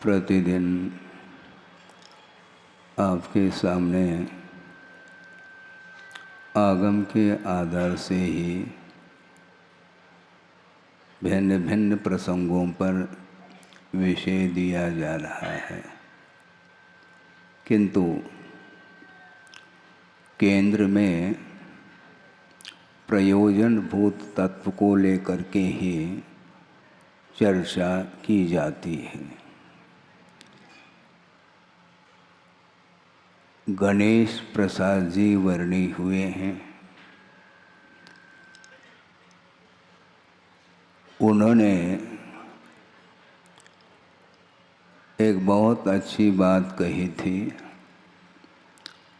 प्रतिदिन आपके सामने आगम के आधार से ही भिन्न भिन्न प्रसंगों पर विषय दिया जा रहा है, किंतु केंद्र में प्रयोजनभूत तत्व को लेकर के ही चर्चा की जाती है। गणेश प्रसाद जी वर्णी हुए हैं। उन्होंने एक बहुत अच्छी बात कही थी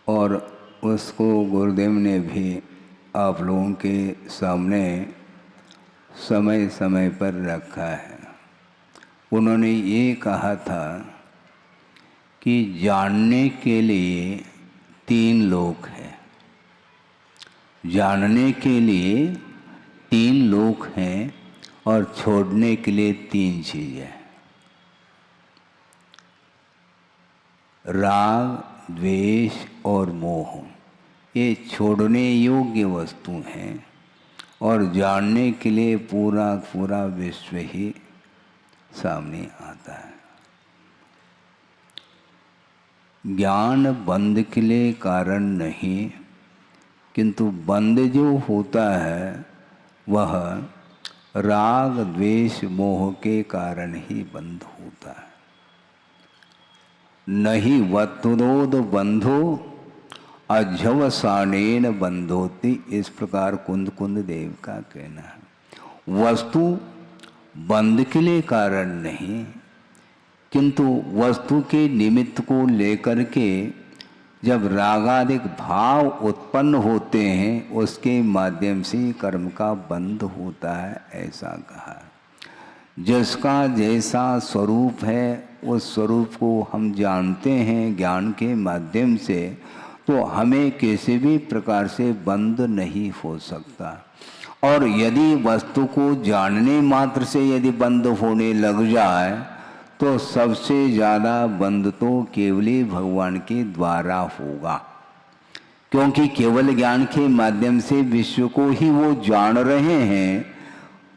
और उसको गुरुदेव ने भी आप लोगों के सामने समय समय पर रखा है। उन्होंने ये कहा था कि जानने के लिए 3 लोक हैं, जानने के लिए 3 लोक हैं और छोड़ने के लिए 3 चीज़ें, राग, द्वेष और मोह। ये छोड़ने योग्य वस्तु हैं और जानने के लिए पूरा पूरा विश्व ही सामने आता है। ज्ञान बंध के लिए कारण नहीं, किंतु बंध जो होता है वह राग द्वेष मोह के कारण ही बंध होता है। नहीं वत्रोद बंधो अध्यवसानेन बंधोति, इस प्रकार कुंद कुंद देव का कहना है। वस्तु बंध के लिए कारण नहीं, किंतु वस्तु के निमित्त को लेकर के जब रागादिक भाव उत्पन्न होते हैं उसके माध्यम से कर्म का बंध होता है, ऐसा कहा। जिसका जैसा स्वरूप है उस स्वरूप को हम जानते हैं ज्ञान के माध्यम से, तो हमें किसी भी प्रकार से बंध नहीं हो सकता। और यदि वस्तु को जानने मात्र से यदि बंध होने लग जाए तो सबसे ज़्यादा बंध तो केवली भगवान के द्वारा होगा, क्योंकि केवल ज्ञान के माध्यम से विश्व को ही वो जान रहे हैं।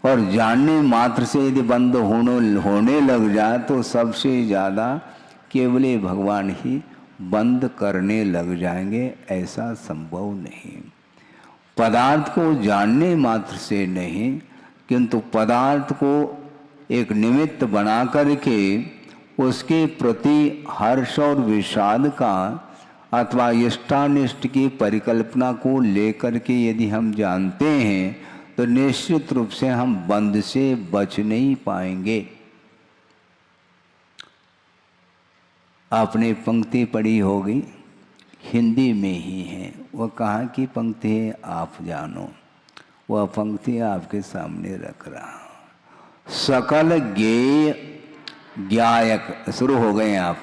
और जानने मात्र से यदि बंद होने लग जाए तो सबसे ज़्यादा केवली भगवान ही बंद करने लग जाएंगे, ऐसा संभव नहीं। पदार्थ को जानने मात्र से नहीं, किंतु पदार्थ को एक निमित्त बना करके उसके प्रति हर्ष और विषाद का अथवा इष्टानिष्ट की परिकल्पना को लेकर के यदि हम जानते हैं तो निश्चित रूप से हम बंध से बच नहीं पाएंगे। आपने पंक्ति पढ़ी होगी, हिंदी में ही है, वह कहाँ की पंक्ति है आप जानो, वह पंक्ति आपके सामने रख रहा हूँ। सकल ज्ञेय ज्ञायक, शुरू हो गए आप,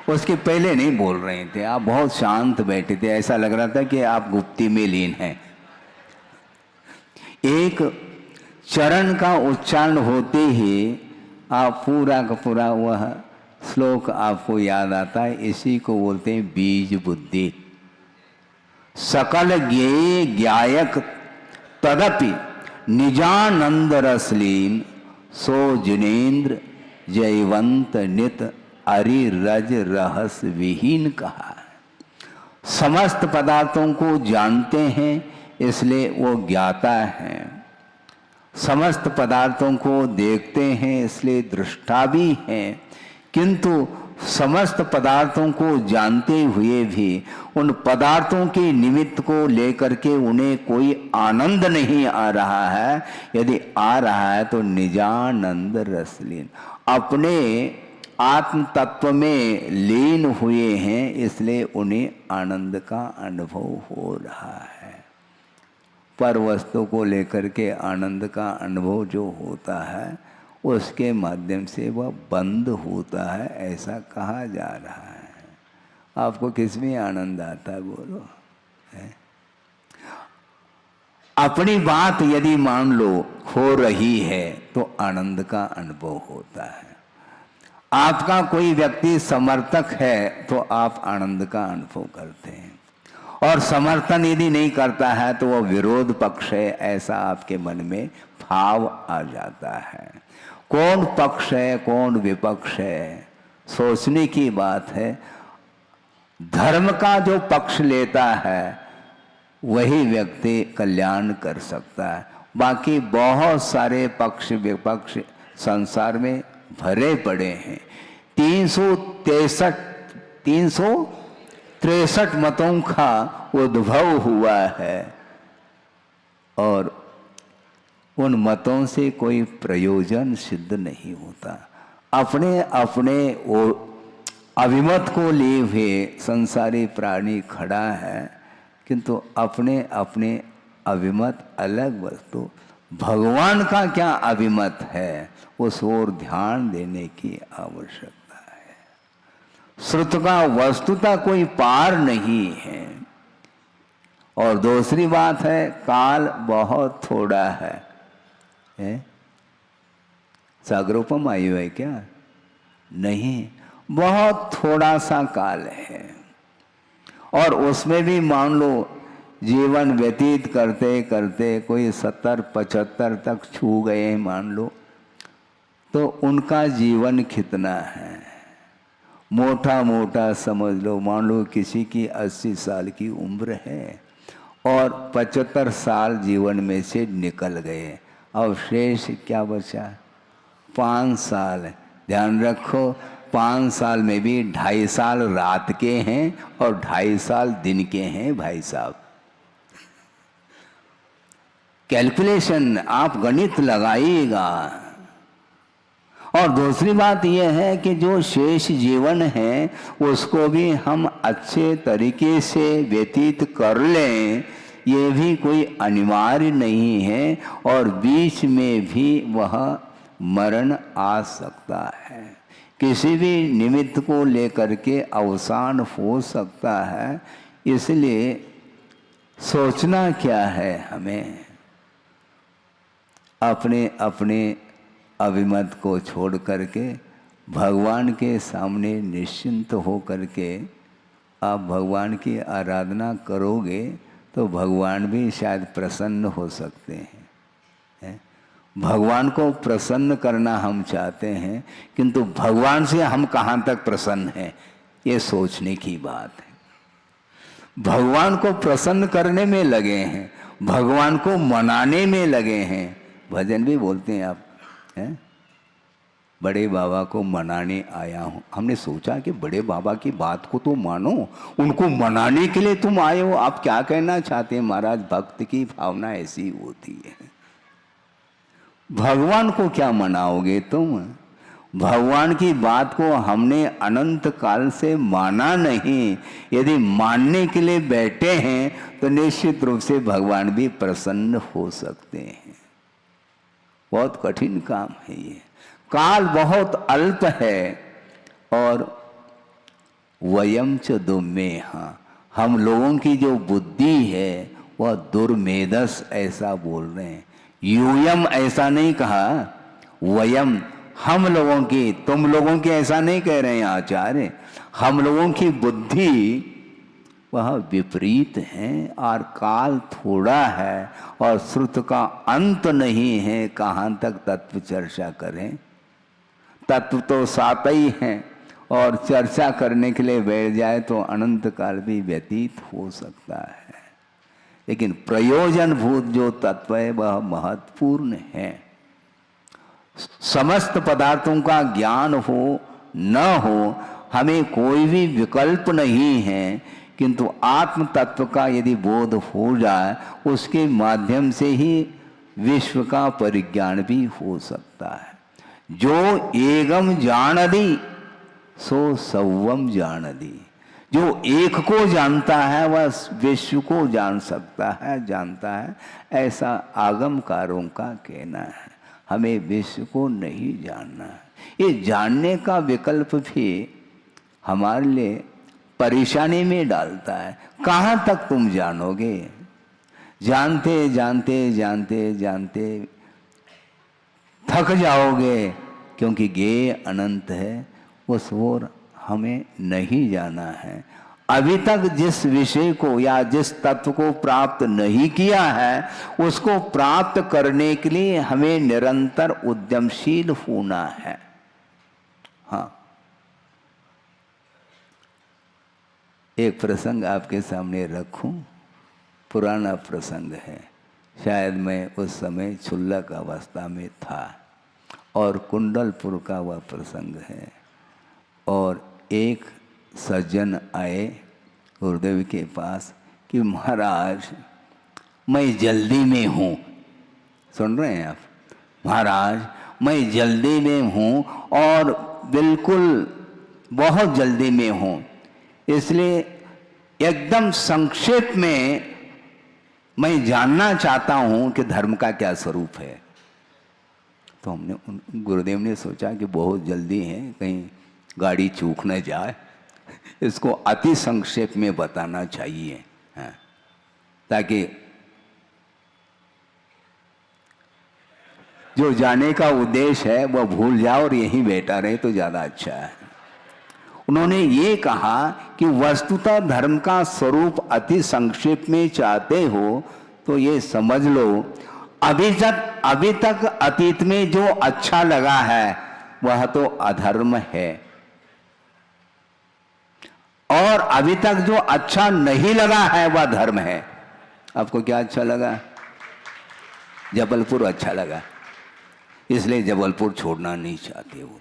उसके पहले नहीं बोल रहे थे, आप बहुत शांत बैठे थे, ऐसा लग रहा था कि आप गुप्ती में लीन हैं। एक चरण का उच्चारण होते ही आप पूरा का पूरा वह श्लोक आपको याद आता है। इसी को बोलते हैं बीज बुद्धि। सकल ज्ञेय ज्ञायक तदपि निजानंद रसलीन, सो जिनेन्द्र जयवंत नित अरि रज रहस विहीन कहा। समस्त पदार्थों को जानते हैं इसलिए वो ज्ञाता है, समस्त पदार्थों को देखते हैं इसलिए दृष्टा भी हैं, किंतु समस्त पदार्थों को जानते हुए भी उन पदार्थों के निमित्त को लेकर के उन्हें कोई आनंद नहीं आ रहा है। यदि आ रहा है तो निजानंद रसलीन, अपने आत्म तत्व में लीन हुए हैं, इसलिए उन्हें आनंद का अनुभव हो रहा है। पर वस्तु को लेकर के आनंद का अनुभव जो होता है उसके माध्यम से वह बंद होता है, ऐसा कहा जा रहा है। आपको किस में आनंद आता है बोलो? है? अपनी बात यदि मान लो हो रही है तो आनंद का अनुभव होता है। आपका कोई व्यक्ति समर्थक है तो आप आनंद का अनुभव करते हैं, और समर्थन यदि नहीं करता है तो वह विरोध पक्ष है, ऐसा आपके मन में भाव आ जाता है। कौन पक्ष है कौन विपक्ष है, सोचने की बात है। धर्म का जो पक्ष लेता है वही व्यक्ति कल्याण कर सकता है। बाकी बहुत सारे पक्ष विपक्ष संसार में भरे पड़े हैं। 363 मतों का उद्भव हुआ है, और उन मतों से कोई प्रयोजन सिद्ध नहीं होता। अपने अपने वो अभिमत को लिए हुए संसारी प्राणी खड़ा है, किंतु अपने अपने अभिमत अलग वस्तु। भगवान का क्या अभिमत है, उस ओर ध्यान देने की आवश्यकता है। श्रुत का वस्तुतः कोई पार नहीं है। और दूसरी बात है, काल बहुत थोड़ा है। सागरोपम आयु है क्या? नहीं, बहुत थोड़ा सा काल है। और उसमें भी मान लो जीवन व्यतीत करते करते कोई 70-75 तक छू गए मान लो, तो उनका जीवन कितना है? मोटा मोटा समझ लो, मान लो किसी की 80 साल की उम्र है और 75 साल जीवन में से निकल गए, अब शेष क्या बचा? 5 साल। ध्यान रखो, 5 साल में भी 2.5 साल रात के हैं और 2.5 साल दिन के हैं भाई साहब। कैलकुलेशन आप गणित लगाइएगा। और दूसरी बात यह है कि जो शेष जीवन है उसको भी हम अच्छे तरीके से व्यतीत कर लें, ये भी कोई अनिवार्य नहीं है। और बीच में भी वह मरण आ सकता है, किसी भी निमित्त को लेकर के अवसान हो सकता है। इसलिए सोचना क्या है, हमें अपने अपने अभिमत को छोड़ करके भगवान के सामने निश्चिंत हो करके आप भगवान की आराधना करोगे तो भगवान भी शायद प्रसन्न हो सकते हैं। भगवान को प्रसन्न करना हम चाहते हैं, किंतु भगवान से हम कहाँ तक प्रसन्न हैं, ये सोचने की बात है। भगवान को प्रसन्न करने में लगे हैं, भगवान को मनाने में लगे हैं। भजन भी बोलते हैं आप, हैं? बड़े बाबा को मनाने आया हूँ। हमने सोचा कि बड़े बाबा की बात को तो मानो, उनको मनाने के लिए तुम आए हो। आप क्या कहना चाहते हैं महाराज? भक्त की भावना ऐसी होती है। भगवान को क्या मनाओगे तुम? भगवान की बात को हमने अनंत काल से माना नहीं। यदि मानने के लिए बैठे हैं तो निश्चित रूप से भगवान भी प्रसन्न हो सकते हैं। बहुत कठिन काम है ये। काल बहुत अल्प है। और वयम च दुर्मेहा, हम लोगों की जो बुद्धि है वह दुर्मेधस, ऐसा बोल रहे हैं। यूयम ऐसा नहीं कहा, वयम हम लोगों की, तुम लोगों की ऐसा नहीं कह रहे हैं आचार्य। हम लोगों की बुद्धि वह विपरीत है और काल थोड़ा है और श्रुत का अंत नहीं है। कहाँ तक तत्व चर्चा करें? तत्व तो 7 ही हैं और चर्चा करने के लिए बैठ जाए तो अनंत काल भी व्यतीत हो सकता है। लेकिन प्रयोजन भूत जो तत्व है वह महत्वपूर्ण है। समस्त पदार्थों का ज्ञान हो न हो, हमें कोई भी विकल्प नहीं है, किंतु आत्म तत्व का यदि बोध हो जाए उसके माध्यम से ही विश्व का परिज्ञान भी हो सकता है। जो एकम जानदि सो सर्वम जानदि, जो एक को जानता है वह विश्व को जान सकता है, जानता है, ऐसा आगमकारों का कहना है। हमें विश्व को नहीं जानना है। ये जानने का विकल्प भी हमारे लिए परेशानी में डालता है। कहाँ तक तुम जानोगे? जानते जानते जानते जानते थक जाओगे, क्योंकि ज्ञेय अनंत है। उस ओर हमें नहीं जाना है। अभी तक जिस विषय को या जिस तत्व को प्राप्त नहीं किया है, उसको प्राप्त करने के लिए हमें निरंतर उद्यमशील होना है। हाँ, एक प्रसंग आपके सामने रखूं, पुराना प्रसंग है। शायद मैं उस समय क्षुल्लक अवस्था में था और कुंडलपुर का वह प्रसंग है। और एक सज्जन आए गुरुदेव के पास कि महाराज मैं जल्दी में हूँ। सुन रहे हैं आप? महाराज मैं जल्दी में हूँ और बिल्कुल बहुत जल्दी में हूँ, इसलिए एकदम संक्षेप में मैं जानना चाहता हूँ कि धर्म का क्या स्वरूप है। तो हमने गुरुदेव ने सोचा कि बहुत जल्दी है, कहीं गाड़ी चूक न जाए, इसको अति संक्षेप में बताना चाहिए, हाँ, ताकि जो जाने का उद्देश्य है वह भूल जाओ और यहीं बैठा रहे तो ज़्यादा अच्छा है। उन्होंने ये कहा कि वस्तुतः धर्म का स्वरूप अति संक्षेप में चाहते हो तो ये समझ लो, अभी तक अतीत में जो अच्छा लगा है वह तो अधर्म है, और अभी तक जो अच्छा नहीं लगा है वह धर्म है। आपको क्या अच्छा लगा? जबलपुर अच्छा लगा, इसलिए जबलपुर छोड़ना नहीं चाहते हो।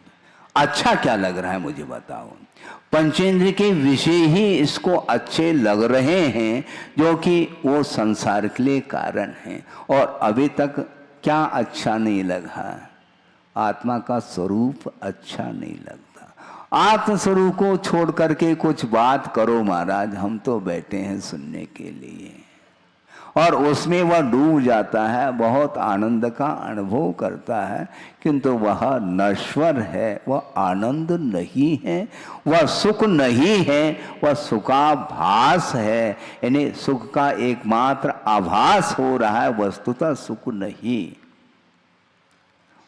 अच्छा क्या लग रहा है मुझे बताओ। पंचेंद्र के विषय ही इसको अच्छे लग रहे हैं, जो कि वो संसार के लिए कारण हैं। और अभी तक क्या अच्छा नहीं लगा? आत्मा का स्वरूप अच्छा नहीं लगता। आत्म स्वरूप को छोड़ करके कुछ बात करो महाराज, हम तो बैठे हैं सुनने के लिए। और उसमें वह डूब जाता है, बहुत आनंद का अनुभव करता है, किंतु वह नश्वर है, वह आनंद नहीं है, वह सुख नहीं है, वह सुखाभास है। यानी सुख का एकमात्र आभास हो रहा है, वस्तुतः सुख नहीं।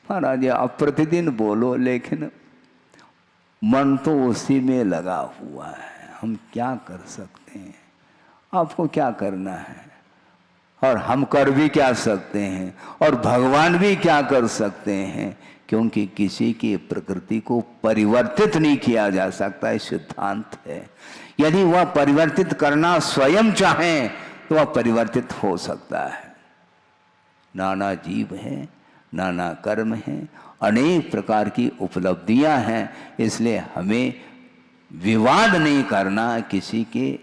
महाराज आप प्रतिदिन बोलो, लेकिन मन तो उसी में लगा हुआ है। हम क्या कर सकते हैं? आपको क्या करना है और हम कर भी क्या सकते हैं, और भगवान भी क्या कर सकते हैं, क्योंकि किसी की प्रकृति को परिवर्तित नहीं किया जा सकता, ये सिद्धांत है। यदि वह परिवर्तित करना स्वयं चाहें तो वह परिवर्तित हो सकता है। नाना जीव हैं, नाना कर्म हैं, अनेक प्रकार की उपलब्धियां हैं, इसलिए हमें विवाद नहीं करना किसी के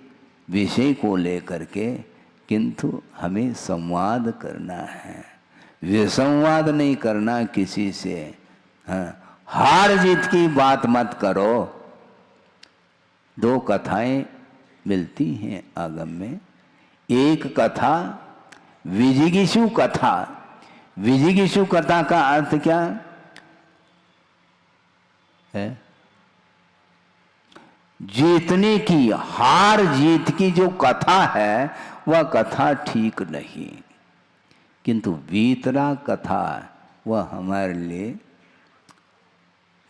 विषय को लेकर के, किंतु हमें संवाद करना है, विसंवाद नहीं करना किसी से। हाँ, हार जीत की बात मत करो। दो कथाएं मिलती हैं आगम में। एक कथा विजिगीषु कथा। विजिगीषु कथा का अर्थ क्या है? जीतने की, हार जीत की जो कथा है वह कथा ठीक नहीं, किंतु वीतराग कथा वह हमारे लिए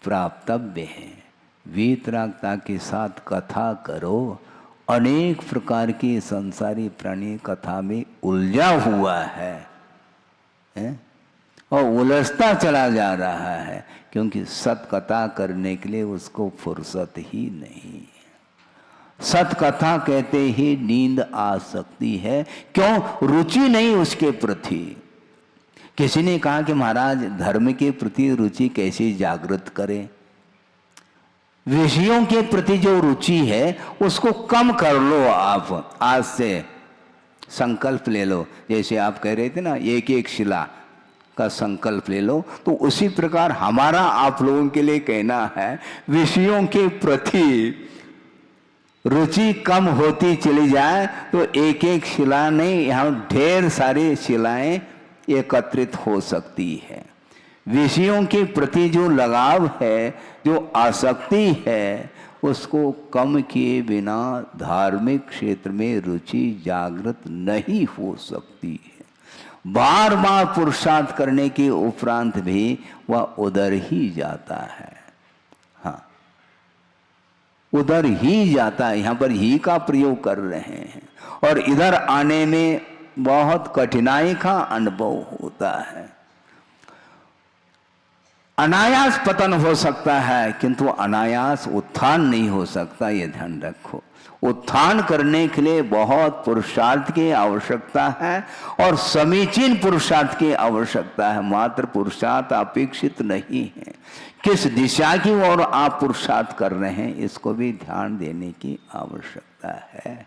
प्राप्तव्य है। वीतरागता के साथ कथा करो। अनेक प्रकार की संसारी प्राणी कथा में उलझा हुआ है और उलझता चला जा रहा है, क्योंकि सत कथा करने के लिए उसको फुर्सत ही नहीं। सत कथा कहते ही नींद आ सकती है। क्यों? रुचि नहीं उसके प्रति। किसी ने कहा कि महाराज धर्म के प्रति रुचि कैसे जागृत करें? विषयों के प्रति जो रुचि है उसको कम कर लो। आप आज से संकल्प ले लो, जैसे आप कह रहे थे ना, एक एक शिला का संकल्प ले लो, तो उसी प्रकार हमारा आप लोगों के लिए कहना है, विषयों के प्रति रुचि कम होती चली जाए तो एक एक शिला नहीं, यहाँ ढेर सारी शिलाएं एकत्रित हो सकती है। विषयों के प्रति जो लगाव है, जो आसक्ति है, उसको कम किए बिना धार्मिक क्षेत्र में रुचि जागृत नहीं हो सकती है। बार बार पुरुषार्थ करने के उपरांत भी वह उधर ही जाता है। हाँ, उधर ही जाता है। यहाँ पर ही का प्रयोग कर रहे हैं और इधर आने में बहुत कठिनाई का अनुभव होता है। अनायास पतन हो सकता है किंतु अनायास उत्थान नहीं हो सकता, ये ध्यान रखो। उत्थान करने के लिए बहुत पुरुषार्थ की आवश्यकता है और समीचीन पुरुषार्थ की आवश्यकता है। मात्र पुरुषार्थ अपेक्षित नहीं है। किस दिशा की ओर आप पुरुषार्थ कर रहे हैं इसको भी ध्यान देने की आवश्यकता है?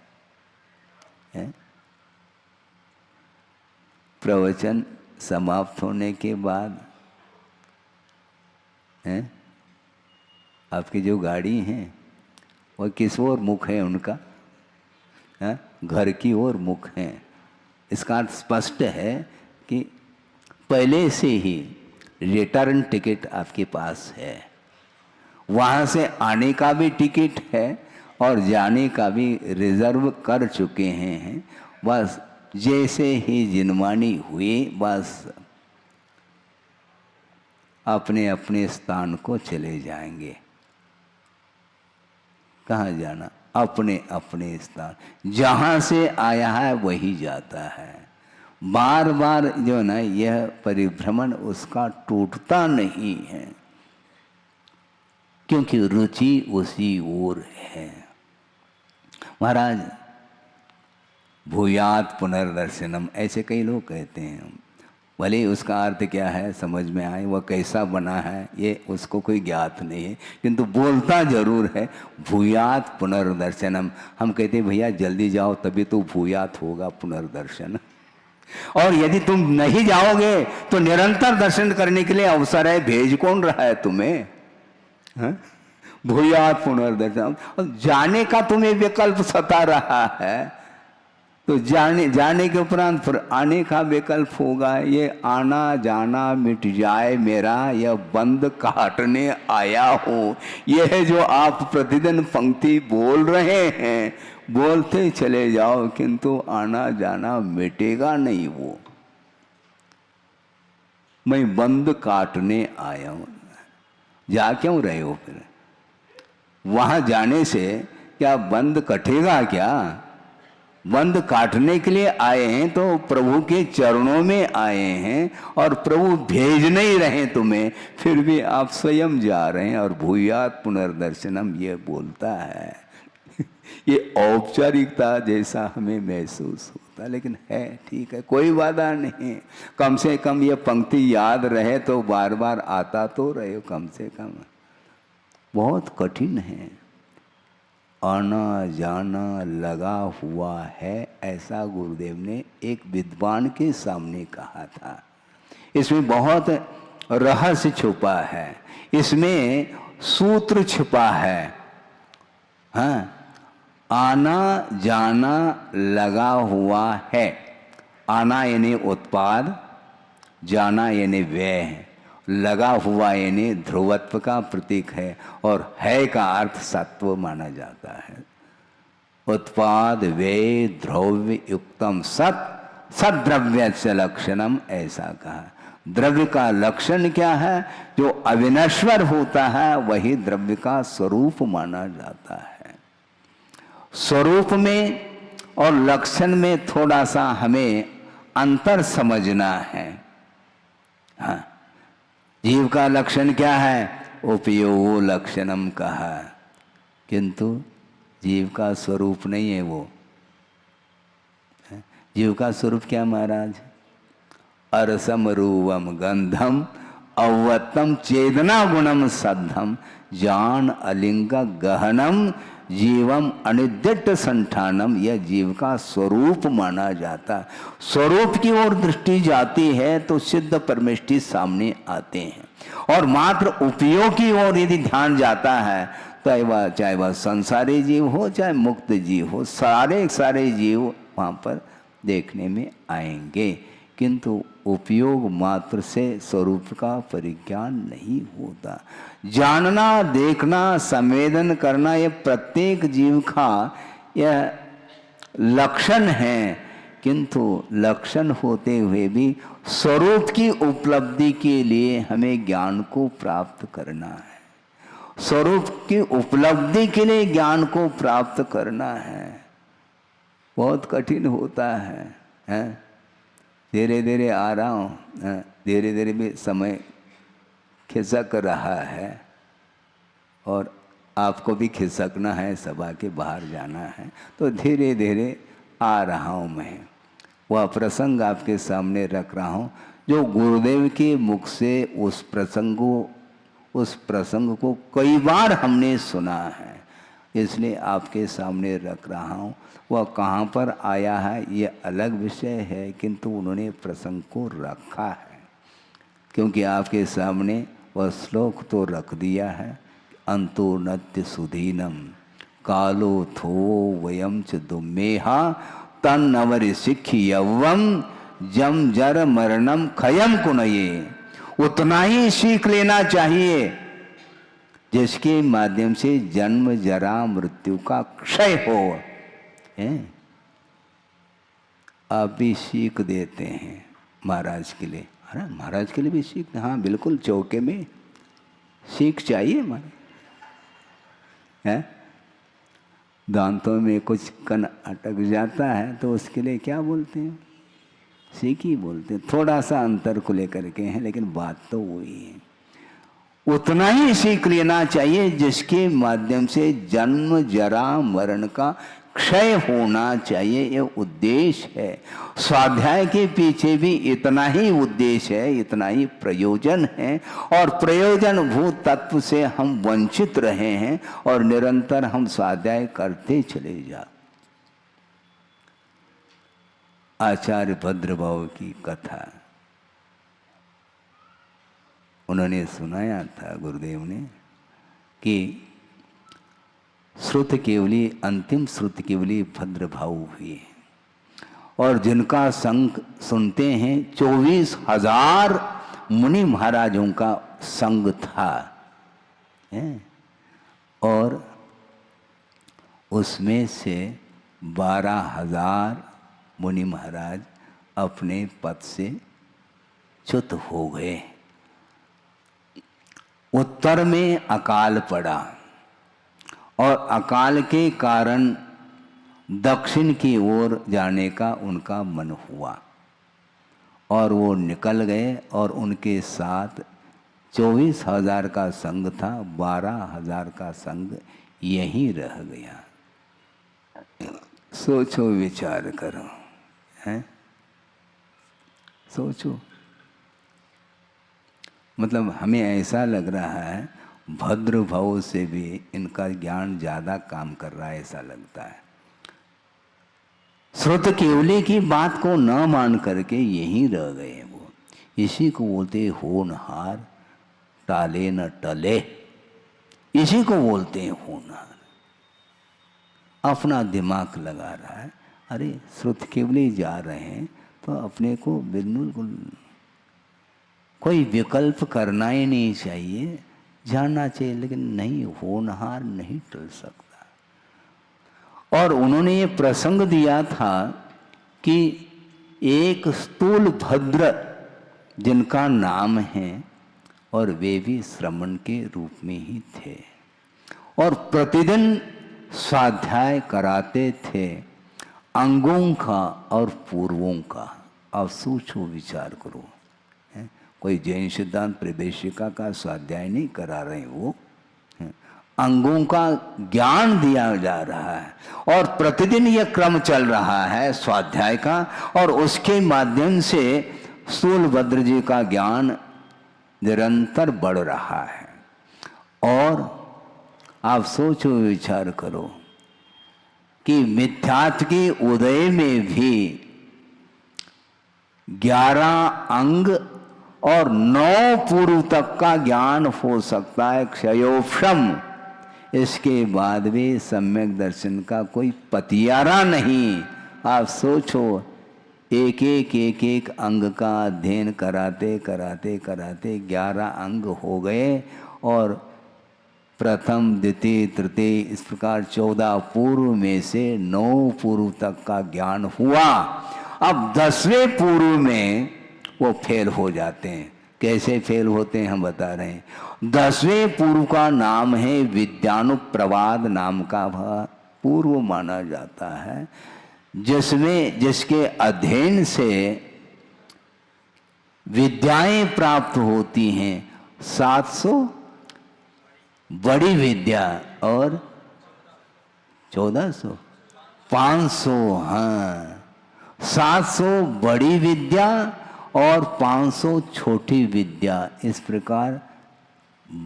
प्रवचन समाप्त होने के बाद आपकी जो गाड़ी है वह किस ओर मुख है उनका? घर की ओर मुख है। इसका अर्थ स्पष्ट है कि पहले से ही रिटर्न टिकट आपके पास है, वहाँ से आने का भी टिकट है और जाने का भी रिजर्व कर चुके हैं। बस जैसे ही जिनवानी हुई बस अपने अपने स्थान को चले जाएंगे। कहाँ जाना? अपने अपने स्थान। जहाँ से आया है वही जाता है। बार बार जो ना यह परिभ्रमण उसका टूटता नहीं है, क्योंकि रुचि उसी ओर है। महाराज भूयात पुनर्दर्शनम ऐसे कई लोग कहते हैं। भले उसका अर्थ क्या है समझ में आए, वह कैसा बना है ये उसको कोई ज्ञात नहीं है, किंतु बोलता जरूर है भूयात पुनर्दर्शनम। हम कहते हैं भैया जल्दी जाओ तभी तो भूयात होगा पुनर्दर्शन। और यदि तुम नहीं जाओगे तो निरंतर दर्शन करने के लिए अवसर है। भेज कौन रहा है तुम्हें? भूयात पुनर्दर्शन। जाने का तुम्हें विकल्प सता रहा है तो जाने के उपरांत फिर आने का विकल्प होगा। ये आना जाना मिट जाए मेरा, यह बंद काटने आया हूँ। यह है जो आप प्रतिदिन पंक्ति बोल रहे हैं, बोलते चले जाओ किंतु आना जाना मिटेगा नहीं। वो मैं बंद काटने आया हूँ। जा क्यों रहे हो फिर? वहां जाने से क्या बंद कटेगा क्या? बंद काटने के लिए आए हैं तो प्रभु के चरणों में आए हैं और प्रभु भेज नहीं रहे तुम्हें, फिर भी आप स्वयं जा रहे हैं और भूयात पुनर्दर्शनम ये बोलता है। ये औपचारिकता जैसा हमें महसूस होता, लेकिन है ठीक है, कोई बाधा नहीं। कम से कम ये पंक्ति याद रहे तो बार बार आता तो रहे, कम से कम। बहुत कठिन है, आना जाना लगा हुआ है, ऐसा गुरुदेव ने एक विद्वान के सामने कहा था। इसमें बहुत रहस्य छुपा है, इसमें सूत्र छुपा है। हाँ, आना जाना लगा हुआ है। आना यानी उत्पाद, जाना यानी व्यय, लगा हुआ यानी ध्रुवत्व का प्रतीक है और है का अर्थ सत्व माना जाता है। उत्पाद व्यय द्रव्य युक्तम सत सद्रव्य से लक्षणम, ऐसा कहा। द्रव्य का लक्षण क्या है? जो अविनश्वर होता है वही द्रव्य का स्वरूप माना जाता है। स्वरूप में और लक्षण में थोड़ा सा हमें अंतर समझना है। हाँ, जीव का लक्षण क्या है? उपयोग लक्षणम कहा, किंतु जीव का स्वरूप नहीं है वो। जीव का स्वरूप क्या महाराज? अरसम रूपम गंधम अवतम चेतना गुणम सद्धम जान अलिंग गहनम जीवम अनिद्यट संठानम। यह जीव का स्वरूप माना जाता। स्वरूप की ओर दृष्टि जाती है तो सिद्ध परमेष्टि सामने आते हैं और मात्र उपयोग की ओर यदि ध्यान जाता है तो चाहे वह संसारी जीव हो चाहे मुक्त जीव हो, सारे जीव वहाँ पर देखने में आएंगे, किंतु उपयोग मात्र से स्वरूप का परिज्ञान नहीं होता। जानना, देखना, संवेदन करना यह प्रत्येक जीव का यह लक्षण है, किंतु लक्षण होते हुए भी स्वरूप की उपलब्धि के लिए हमें ज्ञान को प्राप्त करना है। स्वरूप की उपलब्धि के लिए ज्ञान को प्राप्त करना है, बहुत कठिन होता है, हैं? धीरे धीरे आ रहा हूँ, धीरे धीरे भी समय खिसक रहा है और आपको भी खिसकना है, सभा के बाहर जाना है, तो धीरे धीरे आ रहा हूँ मैं। वह प्रसंग आपके सामने रख रहा हूँ जो गुरुदेव के मुख से उस प्रसंग को कई बार हमने सुना है, इसलिए आपके सामने रख रहा हूँ। वह कहाँ पर आया है ये अलग विषय है, किंतु उन्होंने प्रसंग को रखा है, क्योंकि आपके सामने वह श्लोक तो रख दिया है। अंतो नत्य सुधीनम कालो थो वयम च दुमेहा तन अवर सिख यवम जम जर मरणम खयम कुनये। उतना ही सीख लेना चाहिए जिसके माध्यम से जन्म जरा मृत्यु का क्षय हो। आप भी सीख देते हैं महाराज के लिए, अरे महाराज के लिए भी सीख, हाँ बिल्कुल, चौके में सीख चाहिए हमारे, है? दांतों में कुछ कण अटक जाता है तो उसके लिए क्या बोलते हैं? सीख ही बोलते हैं। थोड़ा सा अंतर को लेकर के हैं, लेकिन बात तो वही है। उतना ही सीख लेना चाहिए जिसके माध्यम से जन्म जरा मरण का क्षय होना चाहिए, ये उद्देश्य है। स्वाध्याय के पीछे भी इतना ही उद्देश्य है, इतना ही प्रयोजन है, और प्रयोजन भूत तत्व से हम वंचित रहे हैं और निरंतर हम स्वाध्याय करते चले जा। आचार्य भद्रभाव की कथा उन्होंने सुनाया था गुरुदेव ने कि श्रुत केवली, अंतिम श्रुत केवली भद्रभाव हुई, और जिनका संग सुनते हैं 24,000 मुनि महाराजों का संग था, और उसमें से 12,000 मुनि महाराज अपने पद से च्युत हो गए। उत्तर में अकाल पड़ा और अकाल के कारण दक्षिण की ओर जाने का उनका मन हुआ, और वो निकल गए, और उनके साथ 24,000 का संग था, 12,000 का संग यहीं रह गया। सोचो, विचार करो, हैं? सोचो, मतलब हमें ऐसा लग रहा है भद्र भाव से भी इनका ज्ञान ज़्यादा काम कर रहा है, ऐसा लगता है। श्रुत केवली की बात को न मान करके यहीं रह गए वो। इसी को बोलते होनहार, टाले न टले, इसी को बोलते हैं होनहार। अपना दिमाग लगा रहा है, अरे श्रुत केवली जा रहे हैं तो अपने को बिल्कुल कोई विकल्प करना ही नहीं चाहिए, जानना चाहिए, लेकिन नहीं, होनहार नहीं टल सकता। और उन्होंने ये प्रसंग दिया था कि एक स्थूल भद्र जिनका नाम है, और वे भी श्रमण के रूप में ही थे, और प्रतिदिन स्वाध्याय कराते थे अंगों का और पूर्वों का। अब सोचो, विचार करो, कोई जैन सिद्धांत प्रवेशिका का स्वाध्याय नहीं करा रहे, वो अंगों का ज्ञान दिया जा रहा है, और प्रतिदिन यह क्रम चल रहा है स्वाध्याय का, और उसके माध्यम से स्थूलभद्र जी का ज्ञान निरंतर बढ़ रहा है। और आप सोचो, विचार करो कि मिथ्यात्व के उदय में भी 11 अंग और 9 पूर्व तक का ज्ञान हो सकता है, क्षयोक्षम। इसके बाद भी सम्यक दर्शन का कोई पतियारा नहीं। आप सोचो, एक अंग का अध्ययन कराते कराते कराते 11 अंग हो गए, और प्रथम द्वितीय तृतीय इस प्रकार 14 पूर्व में से 9 पूर्व तक का ज्ञान हुआ। अब 10वें पूर्व में वो फेल हो जाते हैं, कैसे फेल होते हैं हम बता रहे हैं। 10वें पूर्व का नाम है विद्यानुप्रवाद नाम का पूर्व माना जाता है, जिसमें जिसके अध्ययन से विद्याएं प्राप्त होती हैं। 700 बड़ी विद्या और 1400 500, हाँ 700 बड़ी विद्या और 500 छोटी विद्या, इस प्रकार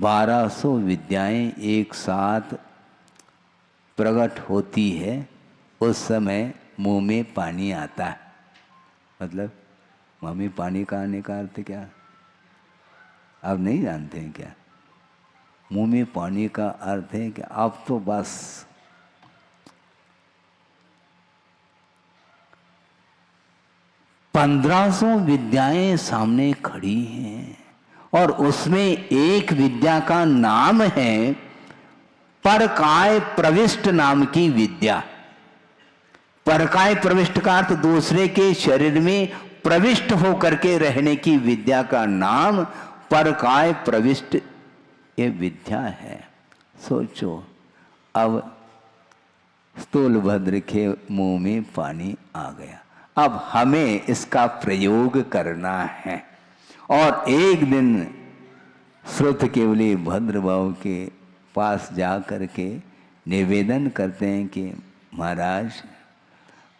1200 विद्याएं एक साथ प्रकट होती है। उस समय मुंह में पानी आता है। मतलब मुंह में पानी का आने का अर्थ क्या, आप नहीं जानते हैं क्या? मुंह में पानी का अर्थ है कि अब तो बस पंद्रह सौ विद्याएं सामने खड़ी हैं और उसमें एक विद्या का नाम है परकाय प्रविष्ट नाम की विद्या। परकाय प्रविष्ट का अर्थ दूसरे के शरीर में प्रविष्ट होकर के रहने की विद्या का नाम परकाय प्रविष्ट ये विद्या है। सोचो, अब स्थूलभद्र के मुंह में पानी आ गया, अब हमें इसका प्रयोग करना है। और एक दिन श्रुत केवली भद्र बाबू के पास जा करके निवेदन करते हैं कि महाराज,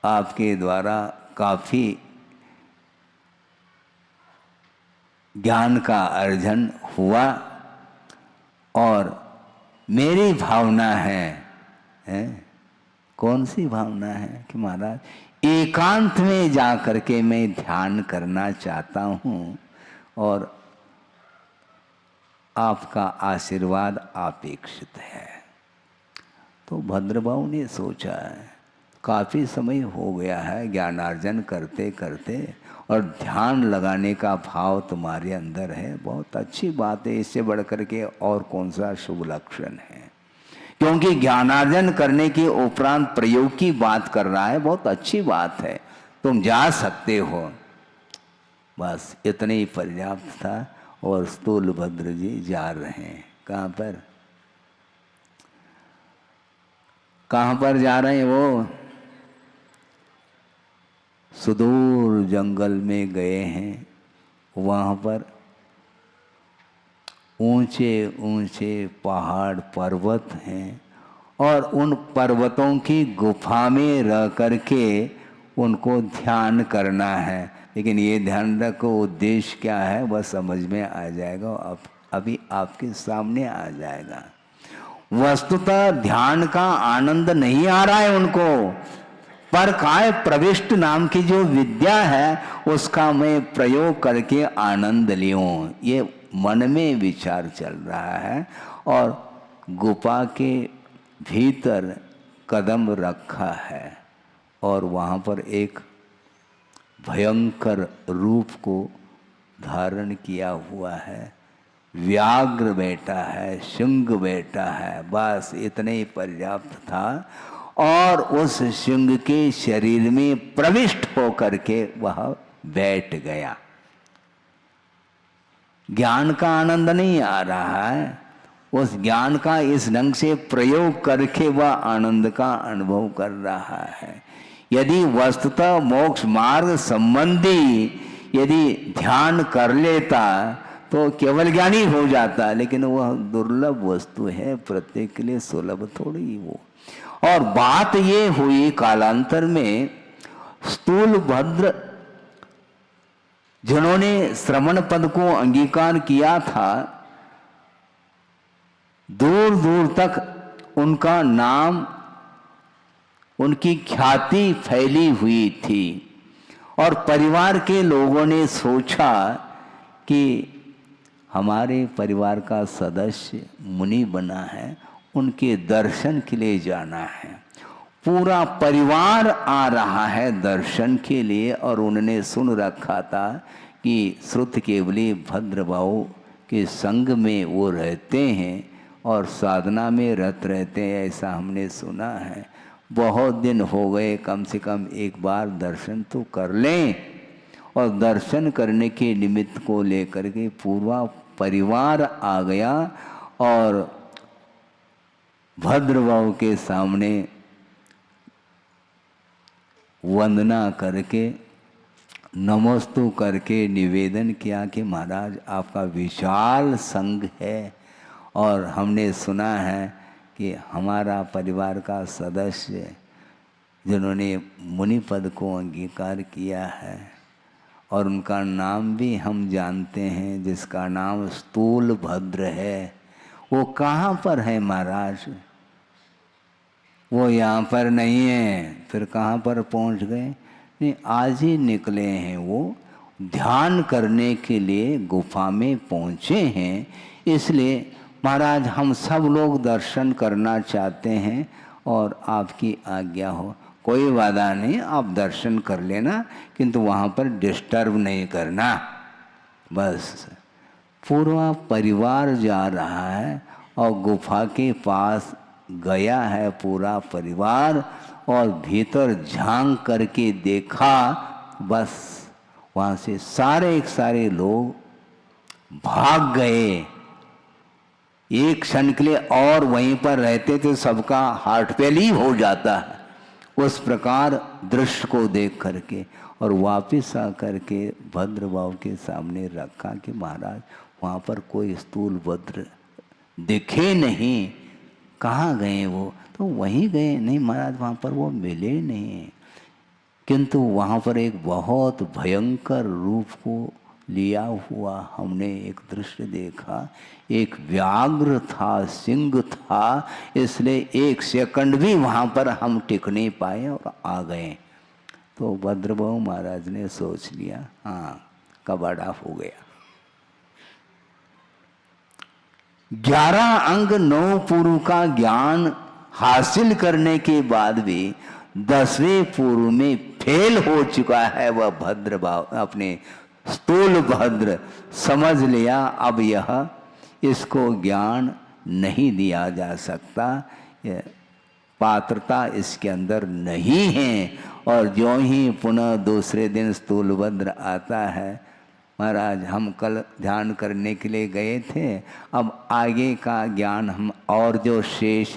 आपके द्वारा काफ़ी ज्ञान का अर्जन हुआ और मेरी भावना है, कौन सी भावना है कि महाराज एकांत में जा करके मैं ध्यान करना चाहता हूँ और आपका आशीर्वाद अपेक्षित है। तो भद्रबाबू ने सोचा काफ़ी समय हो गया है ज्ञानार्जन करते करते और ध्यान लगाने का भाव तुम्हारे अंदर है, बहुत अच्छी बात है, इससे बढ़ कर के और कौन सा शुभ लक्षण है। क्योंकि ज्ञानार्जन करने के उपरांत प्रयोग की बात कर रहा है, बहुत अच्छी बात है, तुम जा सकते हो। बस इतने ही पर्याप्त था। और स्थूलभद्र जी जा रहे हैं, कहाँ पर, कहाँ पर जा रहे हैं? वो सुदूर जंगल में गए हैं। वहाँ पर ऊंचे ऊंचे पहाड़ पर्वत हैं और उन पर्वतों की गुफा में रह करके उनको ध्यान करना है। लेकिन ये ध्यान रखो उद्देश्य क्या है वह समझ में आ जाएगा, अब अभी आपके सामने आ जाएगा। वस्तुतः ध्यान का आनंद नहीं आ रहा है उनको, पर काय प्रविष्ट नाम की जो विद्या है उसका मैं प्रयोग करके आनंद लूं, ये मन में विचार चल रहा है। और गुफा के भीतर कदम रखा है और वहाँ पर एक भयंकर रूप को धारण किया हुआ है, व्याघ्र बैठा है, सिंह बैठा है, बस इतने ही पर्याप्त था। और उस सिंह के शरीर में प्रविष्ट होकर के वह बैठ गया। ज्ञान का आनंद नहीं आ रहा है, उस ज्ञान का इस ढंग से प्रयोग करके वह आनंद का अनुभव कर रहा है। यदि वस्तुतः मोक्ष मार्ग संबंधी यदि ध्यान कर लेता तो केवल ज्ञानी हो जाता, लेकिन वह दुर्लभ वस्तु है, प्रत्येक के लिए सुलभ थोड़ी वो। और बात ये हुई कालांतर में स्थूलभद्र जिन्होंने श्रवण पद को अंगीकार किया था, दूर दूर तक उनका नाम, उनकी ख्याति फैली हुई थी। और परिवार के लोगों ने सोचा कि हमारे परिवार का सदस्य मुनि बना है, उनके दर्शन के लिए जाना है। पूरा परिवार आ रहा है दर्शन के लिए। और उन्होंने सुन रखा था कि श्रुत केवली भद्रबाहु के संग में वो रहते हैं और साधना में रत रहते हैं, ऐसा हमने सुना है। बहुत दिन हो गए, कम से कम एक बार दर्शन तो कर लें। और दर्शन करने के निमित्त को लेकर के पूरा परिवार आ गया और भद्रबाहु के सामने वंदना करके नमस्तु करके निवेदन किया कि महाराज आपका विशाल संघ है और हमने सुना है कि हमारा परिवार का सदस्य जिन्होंने मुनि पद को अंगीकार किया है और उनका नाम भी हम जानते हैं, जिसका नाम स्थूल भद्र है, वो कहाँ पर है महाराज? वो यहाँ पर नहीं है। फिर कहाँ पर पहुँच गए? नहीं, आज ही निकले हैं। वो ध्यान करने के लिए गुफा में पहुँचे हैं। इसलिए महाराज हम सब लोग दर्शन करना चाहते हैं और आपकी आज्ञा हो। कोई वादा नहीं, आप दर्शन कर लेना, किंतु वहाँ पर डिस्टर्ब नहीं करना। बस पूरा परिवार जा रहा है और गुफा के पास गया है पूरा परिवार और भीतर झांक करके देखा, बस वहाँ से सारे लोग भाग गए। एक क्षण के लिए और वहीं पर रहते तो सबका हार्ट फेल ही हो जाता है। उस प्रकार दृश्य को देख करके और वापस आ करके भद्रबाहु के सामने रखा कि महाराज वहाँ पर कोई स्थूल भद्र दिखे नहीं, कहाँ गए वो? तो वहीं गए। नहीं महाराज वहाँ पर वो मिले नहीं, किंतु वहाँ पर एक बहुत भयंकर रूप को लिया हुआ हमने एक दृश्य देखा। एक व्याघ्र था, सिंह था, इसलिए एक सेकंड भी वहाँ पर हम टिक नहीं पाए और आ गए। तो भद्रबाहु महाराज ने सोच लिया, हाँ कबाड़ा हो गया। 11 अंग 9 पूर्व का ज्ञान हासिल करने के बाद भी 10वें पूर्व में फेल हो चुका है वह भद्रबाहु। अपने स्थूल भद्र समझ लिया अब यह इसको ज्ञान नहीं दिया जा सकता, पात्रता इसके अंदर नहीं है। और जो ही पुनः दूसरे दिन स्थूल भद्र आता है, महाराज हम कल ध्यान करने के लिए गए थे, अब आगे का ज्ञान हम और जो शेष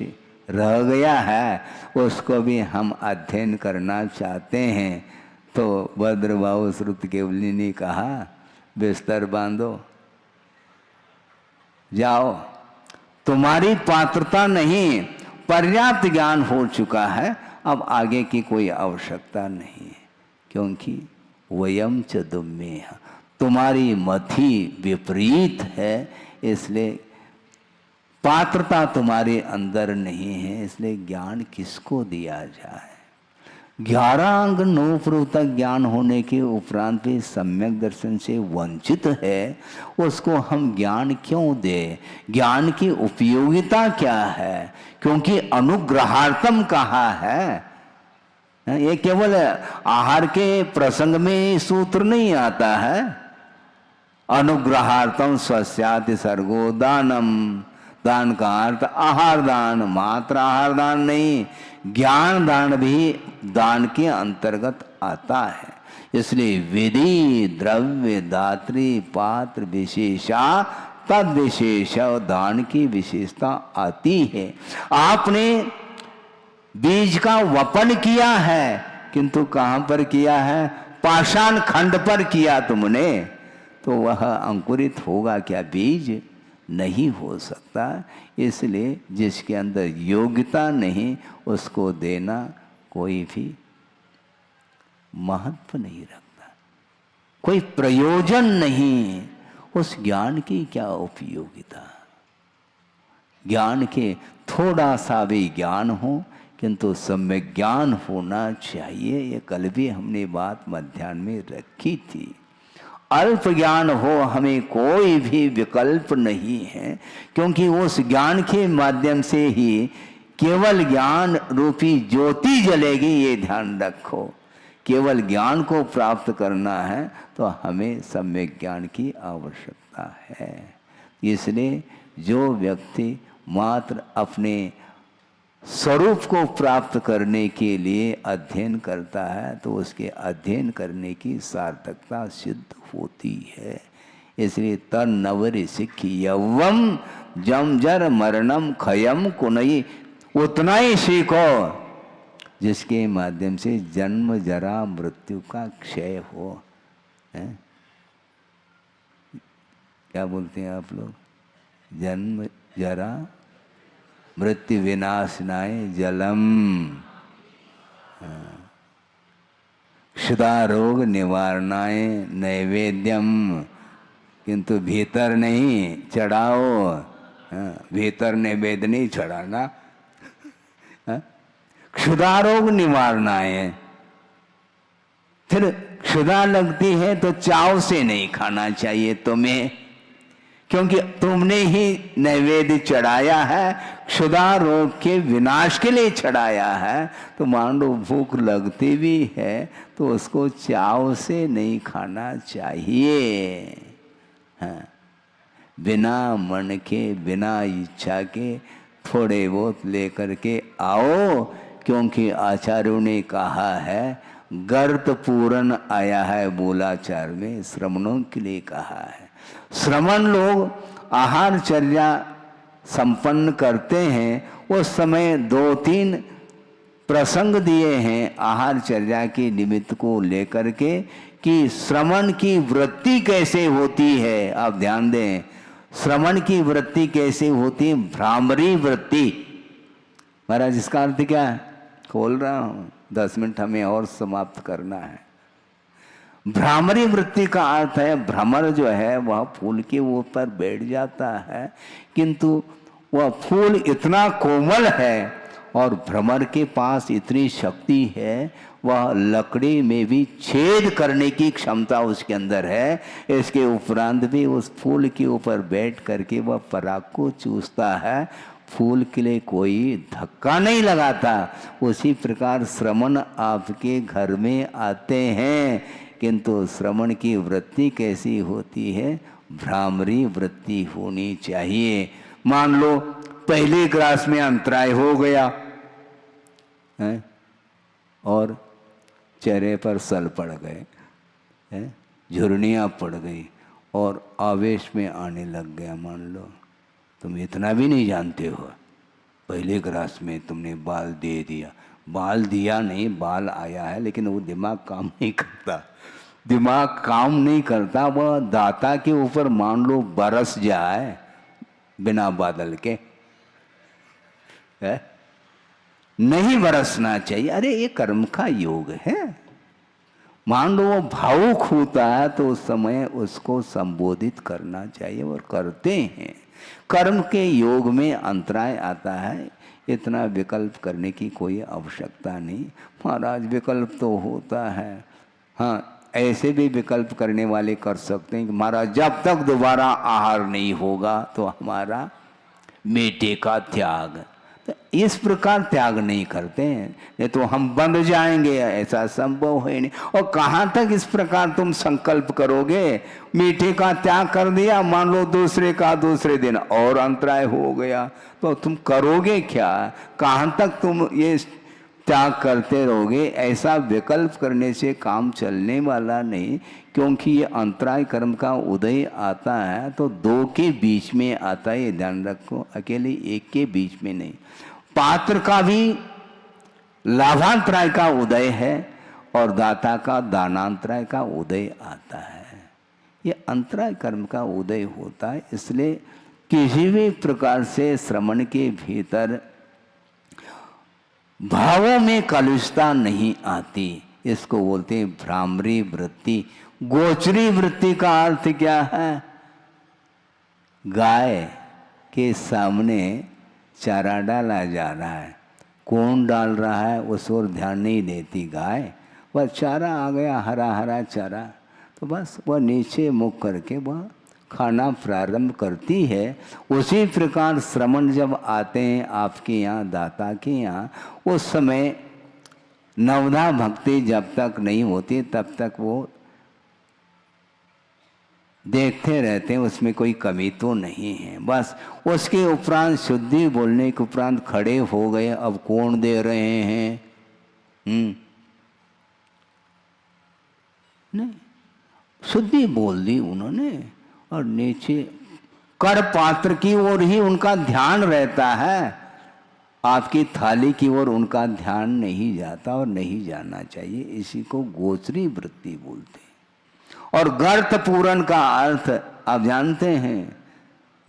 रह गया है उसको भी हम अध्ययन करना चाहते हैं। तो भद्रबाहु श्रुतकेवली ने कहा बिस्तर बांधो, जाओ, तुम्हारी पात्रता नहीं, पर्याप्त ज्ञान हो चुका है, अब आगे की कोई आवश्यकता नहीं है। क्योंकि वयम च दुम्मेह, तुम्हारी मति विपरीत है, इसलिए पात्रता तुम्हारे अंदर नहीं है, इसलिए ज्ञान किसको दिया जाए? 11 अंग 9 पूर्व तक ज्ञान होने के उपरांत भी सम्यक दर्शन से वंचित है, उसको हम ज्ञान क्यों दें? ज्ञान की उपयोगिता क्या है? क्योंकि अनुग्रहार्थम कहा है। ये केवल आहार के प्रसंग में सूत्र नहीं आता है। अनुग्रहार्थम स्वस्याति सर्गो दानम, दान का अर्थ आहार दान, मात्र आहार दान नहीं, ज्ञान दान भी दान के अंतर्गत आता है। इसलिए विधि द्रव्य दात्री पात्र विशेषा तद विशेष दान की विशेषता आती है। आपने बीज का वपन किया है, किंतु कहाँ पर किया है? पाषाण खंड पर किया तुमने, तो वह अंकुरित होगा क्या? बीज नहीं हो सकता। इसलिए जिसके अंदर योग्यता नहीं उसको देना कोई भी महत्व नहीं रखता, कोई प्रयोजन नहीं। उस ज्ञान की क्या उपयोगिता? ज्ञान के थोड़ा सा भी ज्ञान हो, किंतु सम्यक ज्ञान होना चाहिए। ये कल भी हमने बात मध्याह्न में रखी थी। अल्प ज्ञान हो, हमें कोई भी विकल्प नहीं है, क्योंकि उस ज्ञान के माध्यम से ही केवल ज्ञान रूपी ज्योति जलेगी। ये ध्यान रखो, केवल ज्ञान को प्राप्त करना है तो हमें सम्यक ज्ञान की आवश्यकता है। इसलिए जो व्यक्ति मात्र अपने स्वरूप को प्राप्त करने के लिए अध्ययन करता है तो उसके अध्ययन करने की सार्थकता सिद्ध होती है। इसलिए तन नवरि सिख यवम जम जर मरणम खयम कुनई, उतना ही सीखो जिसके माध्यम से जन्म जरा मृत्यु का क्षय हो। है? क्या बोलते हैं आप लोग? जन्म जरा मृत्यु विनाशनाय जलम, क्षुधा रोग निवारणाय नैवेद्यम, किंतु भीतर नहीं चढ़ाओ। भीतर नैवेद्य नहीं चढ़ाना। क्षुधा रोग निवारणाय, फिर क्षुधा लगती है तो चाव से नहीं खाना चाहिए तुम्हें, क्योंकि तुमने ही नैवेद्य चढ़ाया है, क्षुधा रोग के विनाश के लिए चढ़ाया है। तो मान लो भूख लगती भी है तो उसको चाव से नहीं खाना चाहिए। हाँ, बिना मन के बिना इच्छा के थोड़े बहुत लेकर के आओ, क्योंकि आचार्यों ने कहा है गर्त पूर्ण आया है बोलाचार में, श्रमणों के लिए कहा है। श्रमण लोग आहारचर्या संपन्न करते हैं। उस समय 2-3 प्रसंग दिए हैं आहारचर्या के निमित्त को लेकर के कि श्रमण की वृत्ति कैसे होती है। आप ध्यान दें, श्रमण की वृत्ति कैसे होती है? भ्रामरी वृत्ति। महाराज इसका अर्थ क्या है? खोल रहा हूं, 10 मिनट हमें और समाप्त करना है। भ्रामरी वृत्ति का अर्थ है भ्रमर जो है वह फूल के ऊपर बैठ जाता है, किंतु वह फूल इतना कोमल है और भ्रमर के पास इतनी शक्ति है, वह लकड़ी में भी छेद करने की क्षमता उसके अंदर है। इसके उपरांत भी उस फूल के ऊपर बैठ करके वह पराग को चूसता है, फूल के लिए कोई धक्का नहीं लगाता। उसी प्रकार श्रमण आपके घर में आते हैं, किंतु श्रवण की वृत्ति कैसी होती है? भ्रामरी वृत्ति होनी चाहिए। मान लो पहले ग्रास में अंतराय हो गया है और चेहरे पर सल पड़ गए, झुर्नियाँ पड़ गई और आवेश में आने लग गया। मान लो तुम इतना भी नहीं जानते हो, पहले ग्रास में तुमने बाल दे दिया। बाल दिया नहीं, बाल आया है, लेकिन वो दिमाग काम नहीं करता। दिमाग काम नहीं करता, वह दाता के ऊपर मान लो बरस जाए बिना बादल के, है? नहीं बरसना चाहिए। अरे ये कर्म का योग है। मान लो वो भावुक होता है तो उस समय उसको संबोधित करना चाहिए और करते हैं। कर्म के योग में अंतराय आता है, इतना विकल्प करने की कोई आवश्यकता नहीं। महाराज विकल्प तो होता है, हाँ ऐसे भी विकल्प करने वाले कर सकते हैं कि महाराज जब तक दोबारा आहार नहीं होगा तो हमारा मीठे का त्याग, तो इस प्रकार त्याग नहीं करते हैं, नहीं तो हम बंध जाएंगे, ऐसा संभव है नहीं। और कहाँ तक इस प्रकार तुम संकल्प करोगे? मीठे का त्याग कर दिया, मान लो दूसरे दिन और अंतराय हो गया, तो तुम करोगे क्या? कहाँ तक तुम ये त्याग करते रहोगे? ऐसा विकल्प करने से काम चलने वाला नहीं, क्योंकि ये अंतराय कर्म का उदय आता है तो 2 के बीच में आता है, ये ध्यान रखो, अकेले 1 के बीच में नहीं। पात्र का भी लाभांतराय का उदय है और दाता का दानांतराय का उदय आता है। ये अंतराय कर्म का उदय होता है। इसलिए किसी भी प्रकार से श्रवण के भीतर भावों में कलुषता नहीं आती। इसको बोलते हैं भ्रामरी वृत्ति। गोचरी वृत्ति का अर्थ क्या है? गाय के सामने चारा डाला जा रहा है, कौन डाल रहा है उस ओर ध्यान नहीं देती गाय। वह चारा आ गया, हरा हरा चारा, तो बस वह नीचे मुख करके वह खाना प्रारंभ करती है। उसी प्रकार श्रवण जब आते हैं आपके यहाँ, दाता के यहाँ, उस समय नवधा भक्ति जब तक नहीं होती तब तक वो देखते रहते हैं, उसमें कोई कमी तो नहीं है। बस उसके उपरांत शुद्धि बोलने के उपरांत खड़े हो गए, अब कौन दे रहे हैं? नहीं, शुद्धि बोल दी उन्होंने, और नीचे कर पात्र की ओर ही उनका ध्यान रहता है, आपकी थाली की ओर उनका ध्यान नहीं जाता और नहीं जाना चाहिए। इसी को गोचरी वृत्ति बोलते हैं। और गर्त पूरण का अर्थ आप जानते हैं,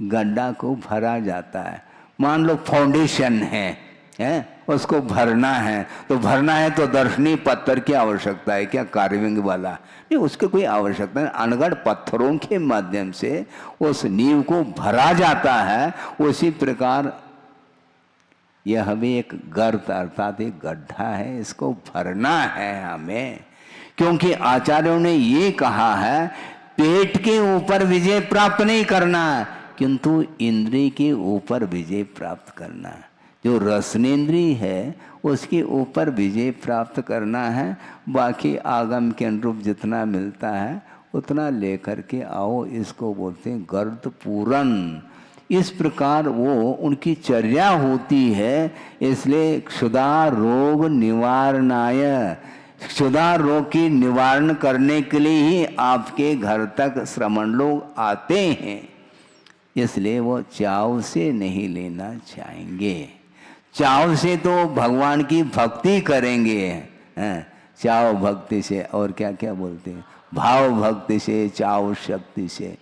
गड्ढा को भरा जाता है। मान लो फाउंडेशन है, उसको भरना है, तो भरना है तो दर्शनी पत्थर की आवश्यकता है क्या? कार्विंग वाला नहीं, उसकी कोई आवश्यकता नहीं। अनगढ़ पत्थरों के माध्यम से उस नींव को भरा जाता है। उसी प्रकार यह हमें एक गर्त अर्थात एक गड्ढा है, इसको भरना है हमें। क्योंकि आचार्यों ने ये कहा है, पेट के ऊपर विजय प्राप्त नहीं करना, किंतु इंद्रिय के ऊपर विजय प्राप्त करना है। जो रसनेन्द्रिय है उसके ऊपर विजय प्राप्त करना है। बाकी आगम के अनुरूप जितना मिलता है उतना लेकर के आओ, इसको बोलते हैं गर्त पूरन। इस प्रकार वो उनकी चर्या होती है। इसलिए क्षुधा रोग निवारणाय, क्षुधा रोग की निवारण करने के लिए ही आपके घर तक श्रमण लोग आते हैं। इसलिए वो चाव से नहीं लेना चाहेंगे। चाव से तो भगवान की भक्ति करेंगे, चाव भक्ति से, और क्या क्या बोलते हैं, भाव भक्ति से, चाव शक्ति से,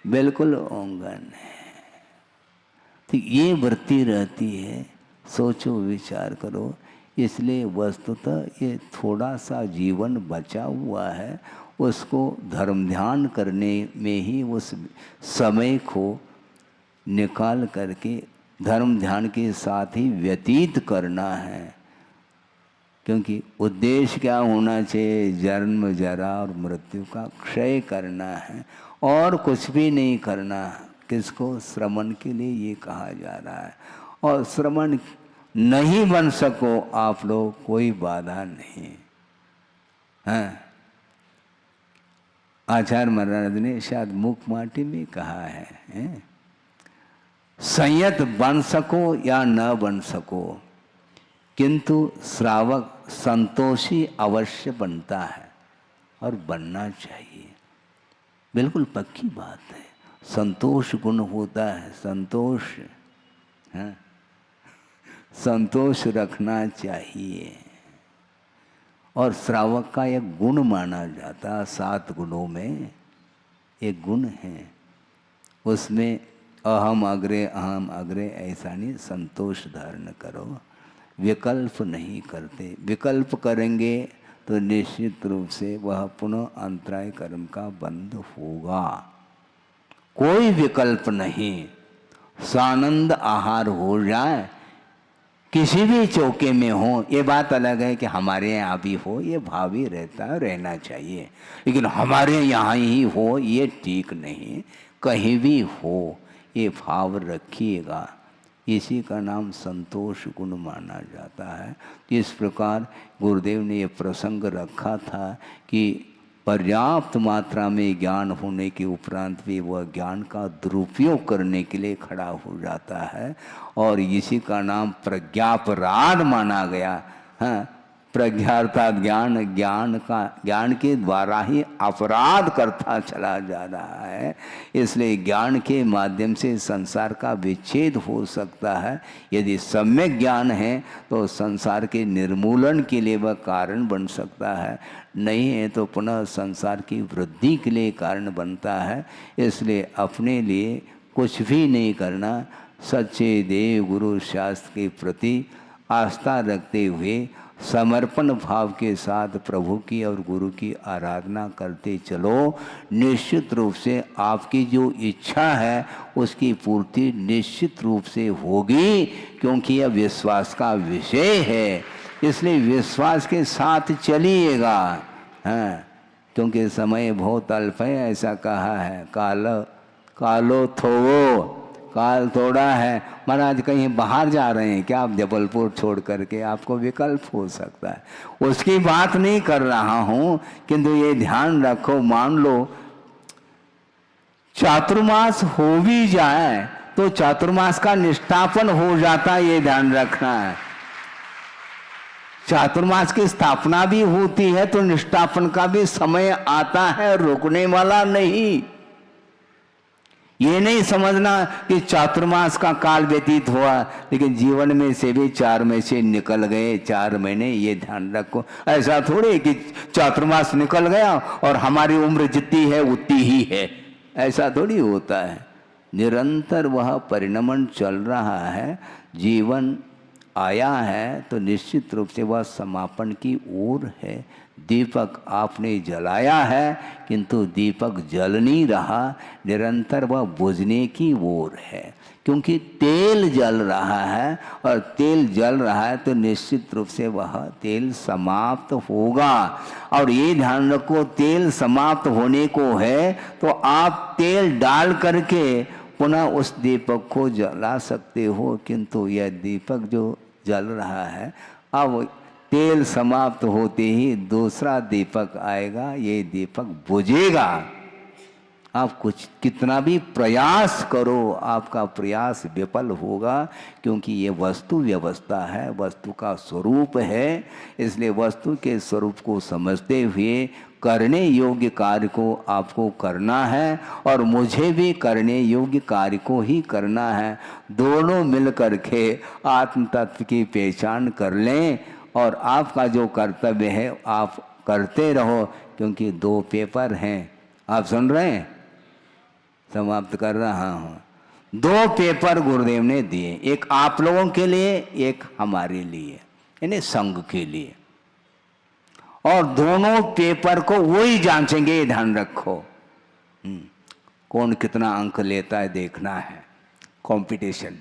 बिल्कुल ओंगन है। तो ये वृत्ति रहती है। सोचो विचार करो। इसलिए वस्तुतः ये थोड़ा सा जीवन बचा हुआ है, उसको धर्म ध्यान करने में ही उस समय को निकाल करके धर्म ध्यान के साथ ही व्यतीत करना है। क्योंकि उद्देश्य क्या होना चाहिए? जन्म जरा और मृत्यु का क्षय करना है, और कुछ भी नहीं करना। किसको? श्रमण के लिए ये कहा जा रहा है। और श्रमण नहीं बन सको आप लोग, कोई बाधा नहीं है। आचार्य महाराज ने शायद मुख माटी में कहा है, संयत बन सको या न बन सको, किंतु श्रावक संतोषी अवश्य बनता है, और बनना चाहिए। बिल्कुल पक्की बात है। संतोष गुण होता है, संतोष है, संतोष रखना चाहिए। और श्रावक का एक गुण माना जाता, 7 गुणों में एक गुण है, उसमें अहम अग्रे ऐसा नहीं, संतोष धारण करो, विकल्प नहीं करते। विकल्प करेंगे तो निश्चित रूप से वह पुनः अंतराय कर्म का बंध होगा। कोई विकल्प नहीं। सानंद आहार हो जाए, किसी भी चौके में हो, ये बात अलग है कि हमारे यहाँ भी हो, ये भाव ही रहता है, रहना चाहिए। लेकिन हमारे यहाँ ही हो ये ठीक नहीं, कहीं भी हो ये भाव रखिएगा। इसी का नाम संतोष गुण माना जाता है। इस प्रकार गुरुदेव ने ये प्रसंग रखा था कि पर्याप्त मात्रा में ज्ञान होने के उपरांत भी वह ज्ञान का दुरुपयोग करने के लिए खड़ा हो जाता है, और इसी का नाम प्रज्ञापराध माना गया। हाँ, प्रज्ञा अर्थात ज्ञान, ज्ञान के द्वारा ही अपराध करता चला जा रहा है। इसलिए ज्ञान के माध्यम से संसार का विच्छेद हो सकता है। यदि सम्यक ज्ञान है तो संसार के निर्मूलन के लिए वह कारण बन सकता है, नहीं है तो पुनः संसार की वृद्धि के लिए कारण बनता है। इसलिए अपने लिए कुछ भी नहीं करना, सच्चे देव गुरु शास्त्र के प्रति आस्था रखते हुए समर्पण भाव के साथ प्रभु की और गुरु की आराधना करते चलो। निश्चित रूप से आपकी जो इच्छा है उसकी पूर्ति निश्चित रूप से होगी, क्योंकि यह विश्वास का विषय है। इसलिए विश्वास के साथ चलिएगा। हाँ, क्योंकि समय बहुत अल्प है, ऐसा कहा है, कालो थोवो काल थोड़ा है। महाराज कहीं बाहर जा रहे हैं क्या आप जबलपुर छोड़ करके? आपको विकल्प हो सकता है, उसकी बात नहीं कर रहा हूं, किंतु ये ध्यान रखो, मान लो चातुर्मास हो भी जाए तो चातुर्मास का निष्ठापन हो जाता है, ये ध्यान रखना है। चातुर्मास की स्थापना भी होती है तो निष्ठापन का भी समय आता है, रुकने वाला नहीं। ये नहीं समझना कि चातुर्मास का काल व्यतीत हुआ लेकिन जीवन में से भी 4 में से निकल गए 4 महीने, ये ध्यान रखो। ऐसा थोड़ी कि चातुर्मास निकल गया और हमारी उम्र जितनी है उतनी ही है, ऐसा थोड़ी होता है। निरंतर वह परिणमन चल रहा है। जीवन आया है तो निश्चित रूप से वह समापन की ओर है। दीपक आपने जलाया है किंतु दीपक जल नहीं रहा, निरंतर वह बुझने की ओर है, क्योंकि तेल जल रहा है और तेल जल रहा है तो निश्चित रूप से वह तेल समाप्त होगा। और ये ध्यान रखो, तेल समाप्त होने को है तो आप तेल डाल करके पुनः उस दीपक को जला सकते हो, किंतु यह दीपक जो जल रहा है अब तेल समाप्त होते ही दूसरा दीपक आएगा, ये दीपक बुझेगा। आप कुछ कितना भी प्रयास करो आपका प्रयास विफल होगा, क्योंकि ये वस्तु व्यवस्था है, वस्तु का स्वरूप है। इसलिए वस्तु के स्वरूप को समझते हुए करने योग्य कार्य को आपको करना है और मुझे भी करने योग्य कार्य को ही करना है। दोनों मिल कर के आत्म तत्व की पहचान कर लें और आपका जो कर्तव्य है आप करते रहो, क्योंकि 2 पेपर हैं। आप सुन रहे हैं? समाप्त कर रहा हूँ। 2 पेपर गुरुदेव ने दिए, एक आप लोगों के लिए, एक हमारे लिए, यानी संघ के लिए। और दोनों पेपर को वही जांचेंगे, ये ध्यान रखो। कौन कितना अंक लेता है देखना है, कंपटीशन।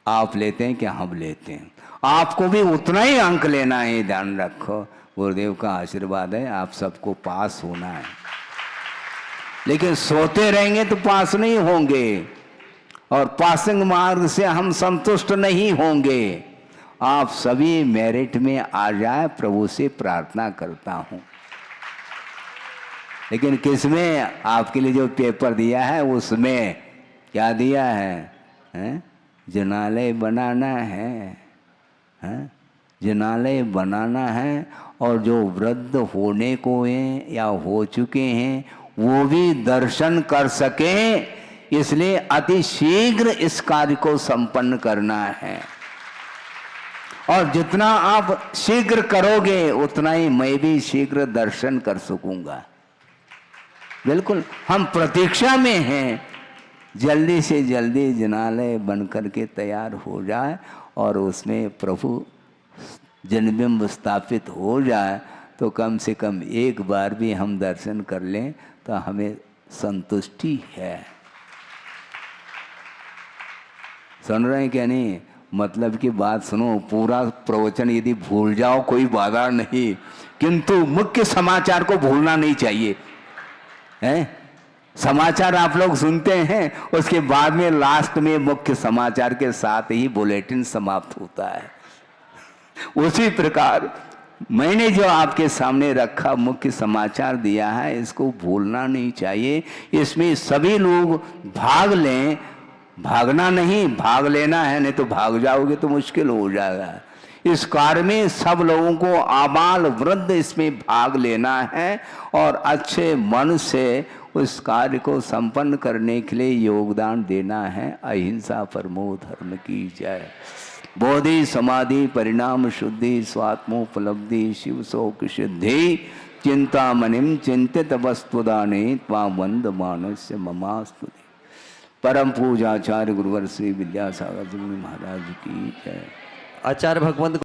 आप लेते हैं क्या हम लेते हैं? आपको भी उतना ही अंक लेना है, ध्यान रखो। गुरुदेव का आशीर्वाद है, आप सबको पास होना है, लेकिन सोते रहेंगे तो पास नहीं होंगे और पासिंग मार्ग से हम संतुष्ट नहीं होंगे। आप सभी मेरिट में आ जाए, प्रभु से प्रार्थना करता हूं। लेकिन किसमें? आपके लिए जो पेपर दिया है उसमें क्या दिया है? जनालय बनाना है, जनालय बनाना है। और जो वृद्ध होने को हैं या हो चुके हैं वो भी दर्शन कर सकें, इसलिए अति शीघ्र इस कार्य को संपन्न करना है। और जितना आप शीघ्र करोगे उतना ही मैं भी शीघ्र दर्शन कर सकूंगा। बिल्कुल हम प्रतीक्षा में हैं, जल्दी से जल्दी जनालय बन करके तैयार हो जाए और उसमें प्रभु जन्मबिंब स्थापित हो जाए, तो कम से कम एक बार भी हम दर्शन कर लें तो हमें संतुष्टि है। सुन रहे हैं क्या नहीं? मतलब की बात सुनो। पूरा प्रवचन यदि भूल जाओ कोई बाधा नहीं, किंतु मुख्य समाचार को भूलना नहीं चाहिए। हैं? समाचार आप लोग सुनते हैं, उसके बाद में लास्ट में मुख्य समाचार के साथ ही बुलेटिन समाप्त होता है। उसी प्रकार मैंने जो आपके सामने रखा मुख्य समाचार दिया है, इसको भूलना नहीं चाहिए। इसमें सभी लोग भाग लें, भागना नहीं, भाग लेना है, नहीं तो भाग जाओगे तो मुश्किल हो जाएगा। इस कार्य में सब लोगों को आबाल वृद्ध इसमें भाग लेना है और अच्छे मन से उस कार्य को संपन्न करने के लिए योगदान देना है। अहिंसा परमो धर्म की जय। बोधि समाधि परिणाम शुद्धि स्वात्मोपलब्धि शिव शोक सिद्धि चिंतामणिम चिंतित वस्तुदाने त्वां वंद मानस्य ममास्तु। परम पूजाचार्य गुरुवर श्री विद्यासागर जी महाराज की जय। आचार्य भगवंत